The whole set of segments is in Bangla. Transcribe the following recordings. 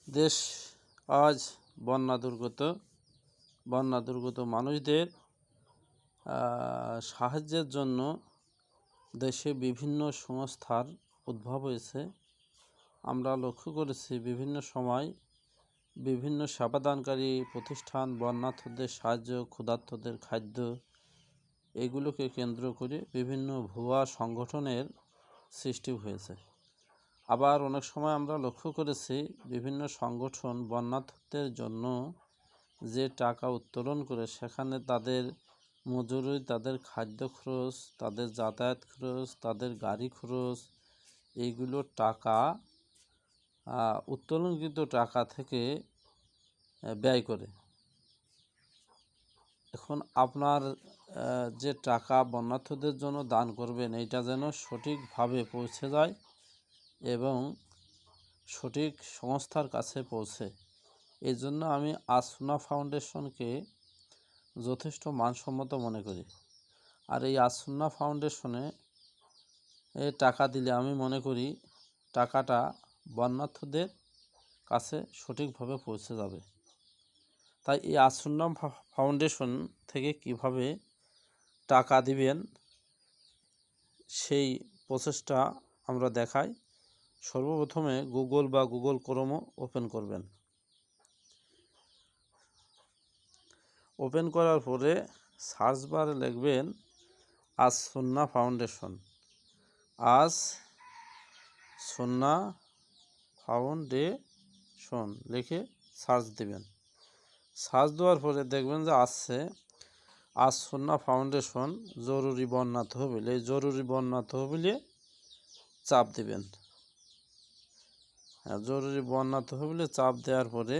দেশ আজ বন্যা দুর্গত মানুষদের সাহায্যের জন্য দেশে বিভিন্ন সংস্থার উদ্ভব হয়েছে। আমরা লক্ষ্য করেছি বিভিন্ন সময় বিভিন্ন সেবাদানকারী প্রতিষ্ঠান বন্যার্থদের সাহায্য, ক্ষুধার্তদের খাদ্য এগুলোকে কেন্দ্র করে বিভিন্ন ভুয়া সংগঠনের সৃষ্টি হয়েছে। আবার অনেক সময় আমরা লক্ষ্য করেছি বিভিন্ন সংগঠন বন্যার্থদের জন্য যে টাকা উত্তোলন করে সেখানে তাদের মজুরি, তাদের খাদ্য খরচ, তাদের যাতায়াত খরচ, তাদের গাড়ি খরচ এইগুলো টাকা উত্তোলনকৃত টাকা থেকে ব্যয় করে। এখন আপনার যে টাকা বন্যার্থদের জন্য দান করবেন এইটা যেন সঠিকভাবে পৌঁছে যায় এবং সঠিক সংস্থার কাছে পৌঁছে, এই জন্য আমি আসুনা ফাউন্ডেশনকে যথেষ্ট মানসম্মত মনে করি। আর এই আসুনা ফাউন্ডেশনে টাকা দিলে আমি মনে করি টাকাটা বন্যার্থদের কাছে সঠিকভাবে পৌঁছে যাবে। তাই এই আসুনা ফাউন্ডেশন থেকে কিভাবে টাকা দিবেন সেই প্রসেসটা আমরা দেখাই। সর্বপ্রথমে গুগল বা গুগল ক্রোমও ওপেন করবেন। ওপেন করার পরে সার্চ বারে লিখবেন আসুনা ফাউন্ডেশন, আসুনা ফাউন্ডেশন লিখে সার্চ দিবেন। সার্চ দেওয়ার পরে দেখবেন যে আসছে আসুনা ফাউন্ডেশন জরুরি বন্যা তহবিল। এই জরুরি বন্যা তহবিলে চাপ দিবেন। জরুরি বন্যা তহবিলে চাপ দেওয়ার পরে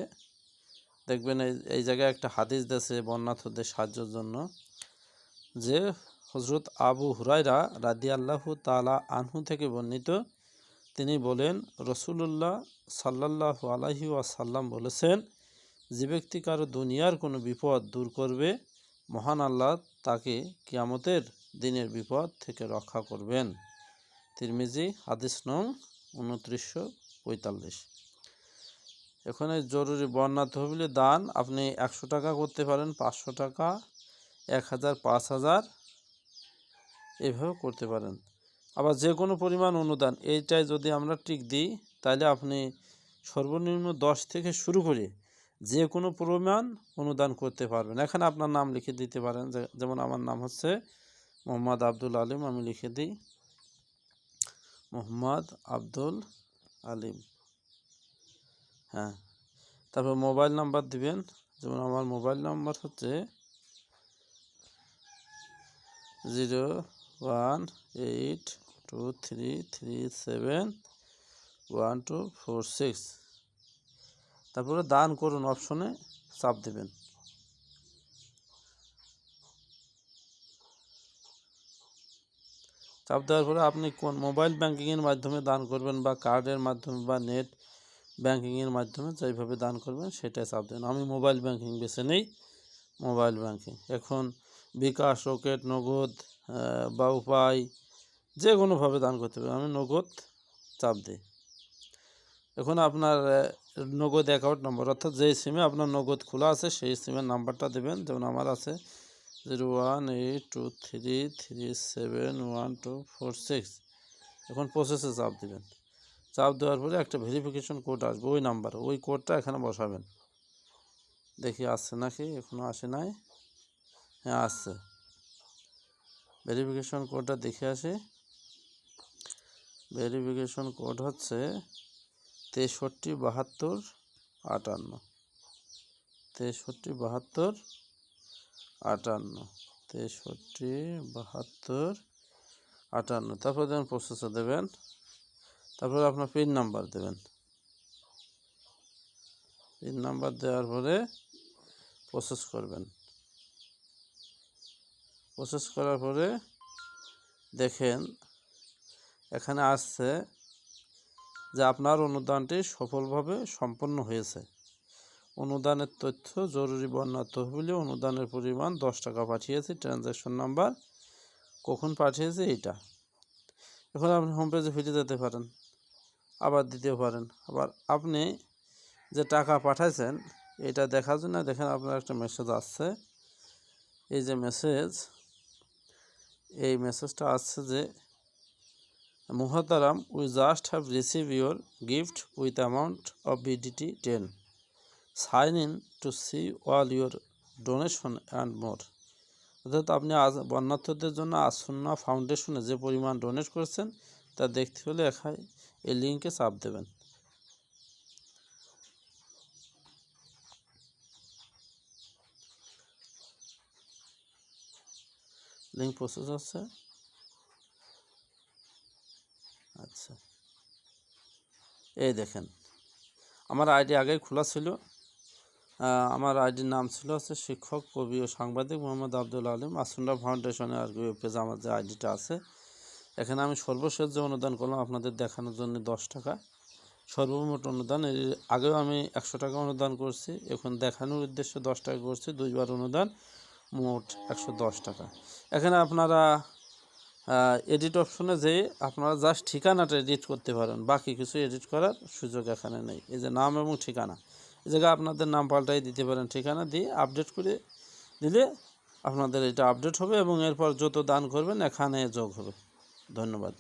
দেখবেন এই জায়গায় একটা হাদিস দিয়েছে বন্যার্থদের সাহায্যের জন্য, যে হযরত আবু হুরায়রা রাদিয়াল্লাহু তাআলা আনহু থেকে বর্ণিত। তিনি বলেন, রাসূলুল্লাহ সাল্লাল্লাহু আলাইহি ওয়াসাল্লাম বলেছেন, যে ব্যক্তি কারো দুনিয়ার কোনো বিপদ দূর করবে, মহান আল্লাহ তাকে কিয়ামতের দিনের বিপদ থেকে রক্ষা করবেন। তিরমিজি, হাদিস নং 2945। এখানে জরুরি বন্যা তহবিলে দান আপনি 100 টাকা করতে পারেন, 500 টাকা, 1000, 5000 এভাবে করতে পারেন। আবার যে কোনো পরিমাণ অনুদান এইটাই যদি আমরা টিক দিই তাহলে আপনি সর্বনিম্ন 10 থেকে শুরু করে যে কোনো পরিমাণ অনুদান করতে পারবেন। এখানে আপনার নাম লিখে দিতে পারেন, যেমন আমার নাম হচ্ছে মোহাম্মদ আব্দুল আলিম, আমি লিখে দিই মোহাম্মদ আব্দুল আলিম। হ্যাঁ, তারপর মোবাইল নাম্বার দিবেন, যেমন আমার মোবাইল নাম্বার হচ্ছে 01823371246। তারপরে দান করুন অপশনে চাপ দেবেন। চাপ দেওয়ার পরে আপনি কোন মোবাইল ব্যাঙ্কিংয়ের মাধ্যমে দান করবেন বা কার্ডের মাধ্যমে বা নেট ব্যাঙ্কিংয়ের মাধ্যমে যেভাবে দান করবেন সেটাই চাপ দেবেন। আমি মোবাইল ব্যাঙ্কিং বেছে নেই, মোবাইল ব্যাঙ্কিং। এখন বিকাশ, রকেট, নগদ বা উপায় যে কোনোভাবে দান করতে পারেন, আমি নগদ চাপ দিই। এখন আপনার নগদ অ্যাকাউন্ট নম্বর, অর্থাৎ যেই সিমে আপনার নগদ খোলা আছে সেই সিমের নাম্বারটা দেবেন। যেমন আমার আছে 01823371246। এখন প্রসেসে চাপ দেবেন। চাপ দেওয়ার পরে একটা ভেরিফিকেশন কোড আসবে ওই নাম্বার, ওই কোডটা এখানে বসাবেন। দেখি আসছে নাকি, এখনও আসে নাই। হ্যাঁ আসছে, ভেরিফিকেশন কোডটা দেখে আসি। ভেরিফিকেশন কোড হচ্ছে 637258, 637258, 637258। তারপর দেবেন প্রসেসে দেবেন, তারপরে আপনার পিন নাম্বার দেবেন। পিন নাম্বার দেওয়ার পরে প্রসেস করবেন। প্রসেস করার পরে দেখেন এখানে আসছে যে আপনার অনুদানটি সফলভাবে সম্পন্ন হয়েছে। অনুদানের তথ্য জরুরি বন্যা তহবিলে অনুদানের পরিমাণ 10 টাকা পাঠিয়েছি, ট্রানজ্যাকশন নাম্বার, কখন পাঠিয়েছি এইটা। এখন আপনি হোম পেজে ফিরে যেতে পারেন, আবার দিতেও পারেন। আবার আপনি যে টাকা পাঠাইছেন এটা দেখার জন্য দেখেন আপনার একটা মেসেজ আসছে। এই যে মেসেজ, এই মেসেজটা আসছে যে মুহতারাম, we just have receive your gift with amount of BDT 10, sign in to see all your donation and more. অর্থাৎ আপনি বন্যার্থদের জন্য আসন্না ফাউন্ডেশনে যে পরিমাণ ডোনেট করেছেন তা দেখতে হলে এখানে এই লিঙ্কে চাপ দেবেন। লিঙ্ক প্রসেস হচ্ছে। আচ্ছা, এই দেখেন আমার আইডি আগেই খোলা ছিল। আমার আইডির নাম ছিল হচ্ছে শিক্ষক, কবি ও সাংবাদিক মোহাম্মদ আব্দুল আলিম। আসন্না ফাউন্ডেশনের আর কি পেজে আমার যে আইডিটা আছে, এখানে আমি সর্বশেষ যে অনুদান করলাম আপনাদের দেখানোর জন্য 10 টাকা সর্বমোট অনুদান। এর আগেও আমি 100 টাকা অনুদান করছি, এখন দেখানোর উদ্দেশ্যে 10 টাকা করছি, 2 বার অনুদান, মোট 110 টাকা। এখানে আপনারা এডিট অপশনে যেয়ে আপনারা জাস্ট ঠিকানাটা এডিট করতে পারেন, বাকি কিছু এডিট করার সুযোগ এখানে নেই। এই যে নাম এবং ঠিকানা, এই জায়গায় আপনাদের নাম পাল্টাই দিতে পারেন, ঠিকানা দিয়ে আপডেট করে দিলে আপনাদের এটা আপডেট হবে এবং এরপর যত দান করবেন এখানে যোগ হবে। ধন্যবাদ।